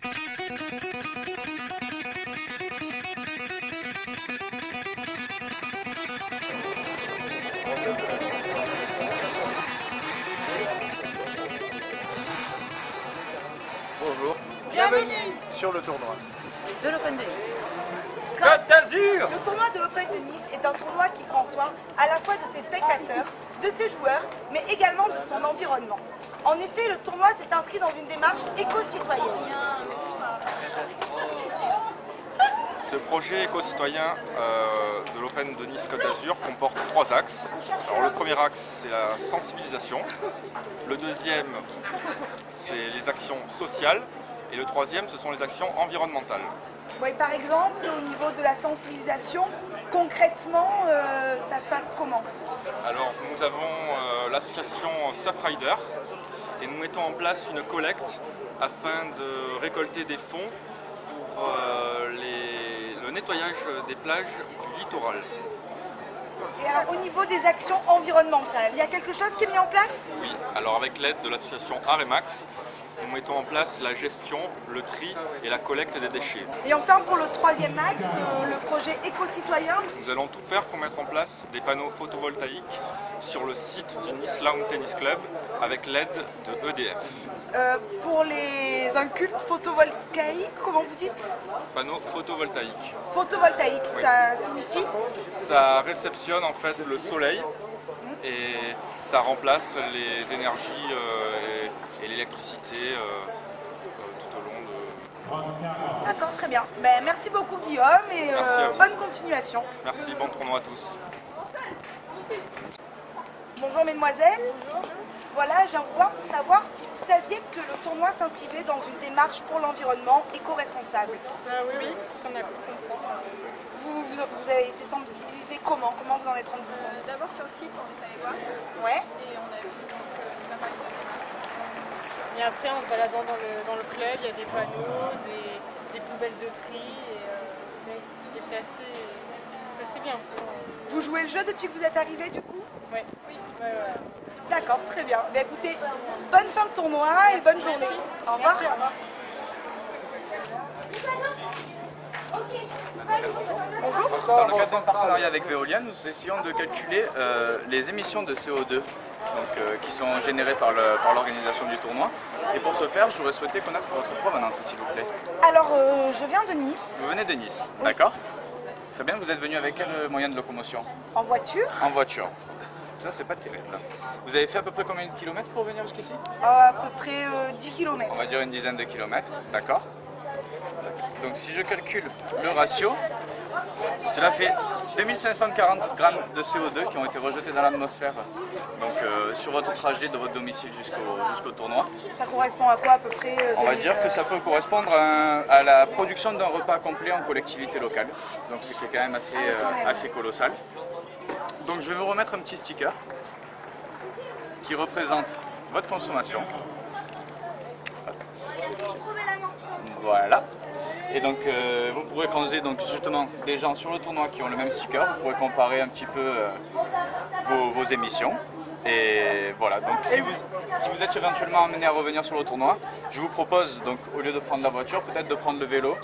Bonjour, Bienvenue sur le tournoi de l'Open de Nice. Côte d'Azur. Le tournoi de l'Open de Nice est un tournoi qui prend soin à la fois de ses spectateurs, de ses joueurs, mais également de son environnement. En effet, le tournoi s'est inscrit dans une démarche éco-citoyenne. Ce projet éco-citoyen de l'Open de Nice Côte d'Azur comporte 3 axes. Alors, le premier axe, c'est la sensibilisation. Le deuxième, c'est les actions sociales. Et le troisième, ce sont les actions environnementales. Oui, par exemple, au niveau de la sensibilisation, concrètement, ça se passe comment? Alors, nous avons l'association Surfrider et nous mettons en place une collecte afin de récolter des fonds pour le nettoyage des plages du littoral. Et alors, au niveau des actions environnementales, il y a quelque chose qui est mis en place? Oui, alors avec l'aide de l'association Aremax, nous mettons en place la gestion, le tri et la collecte des déchets. Et enfin, pour le troisième axe, le projet éco-citoyen. Nous allons tout faire pour mettre en place des panneaux photovoltaïques sur le site du Nice Lawn Tennis Club avec l'aide de EDF. Pour les incultes photovoltaïques, comment vous dites? Panneaux photovoltaïques. Photovoltaïque, Oui. ça signifie? Ça réceptionne en fait le soleil et ça remplace les énergies et l'électricité tout au long de... D'accord, très bien. Ben, merci beaucoup Guillaume et Merci à vous. bonne continuation. Merci, bon tournoi à tous. Bonjour mesdemoiselles. Voilà, j'ai un voir pour savoir si vous saviez que le tournoi s'inscrivait dans une démarche pour l'environnement éco-responsable. Oui, c'est ce qu'on a compris. Vous avez été sensibilisé comment? Comment vous en êtes rendu compte? D'abord sur le site, on est allé voir Ouais. et on a vu pas mal de... Et après, en se baladant dans le club, il y a des panneaux, des poubelles de tri et c'est assez bien. Vous jouez le jeu depuis que vous êtes arrivé du coup? Ouais. Oui. D'accord, très bien. Ben, écoutez, bonne fin de tournoi et bonne journée. Au revoir. Merci, au revoir. Bonjour. Dans le cadre d'un partenariat avec Veolia, nous essayons de calculer les émissions de CO2 qui sont générées par l'organisation du tournoi. Et pour ce faire, j'aurais souhaité connaître votre provenance, s'il vous plaît. Alors, je viens de Nice, Vous venez de Nice, d'accord? Très bien, vous êtes venu avec quel moyen de locomotion? en voiture, En voiture. Ça, c'est pas terrible. Vous avez fait à peu près combien de kilomètres pour venir jusqu'ici? à peu près 10 km. On va dire une dizaine de kilomètres, d'accord? Donc si je calcule le ratio, cela fait 2540 grammes de CO2 qui ont été rejetés dans l'atmosphère sur votre trajet de votre domicile jusqu'au tournoi. Ça correspond à quoi à peu près On va dire que ça peut correspondre à la production d'un repas complet en collectivité locale. Donc c'est quand même assez colossal. Donc je vais vous remettre un petit sticker qui représente votre consommation. Voilà. Et donc vous pourrez croiser justement des gens sur le tournoi qui ont le même sticker. Vous pourrez comparer un petit peu vos émissions. Et voilà, donc si vous êtes éventuellement amené à revenir sur le tournoi, je vous propose donc au lieu de prendre la voiture, peut-être de prendre le vélo.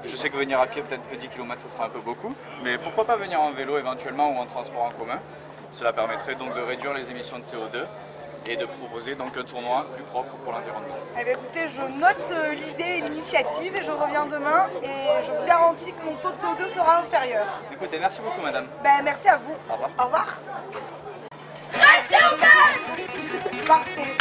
Je sais que venir à pied, peut-être que 10 km ce sera un peu beaucoup, mais pourquoi pas venir en vélo éventuellement ou en transport en commun. Cela permettrait donc de réduire les émissions de CO2 et de proposer donc un tournoi plus propre pour l'environnement. Eh bien, écoutez, je note l'idée et l'initiative et je reviens demain et je vous garantis que mon taux de CO2 sera inférieur. Écoutez, merci beaucoup madame. Ben, merci à vous. Au revoir. Au revoir. Parfait.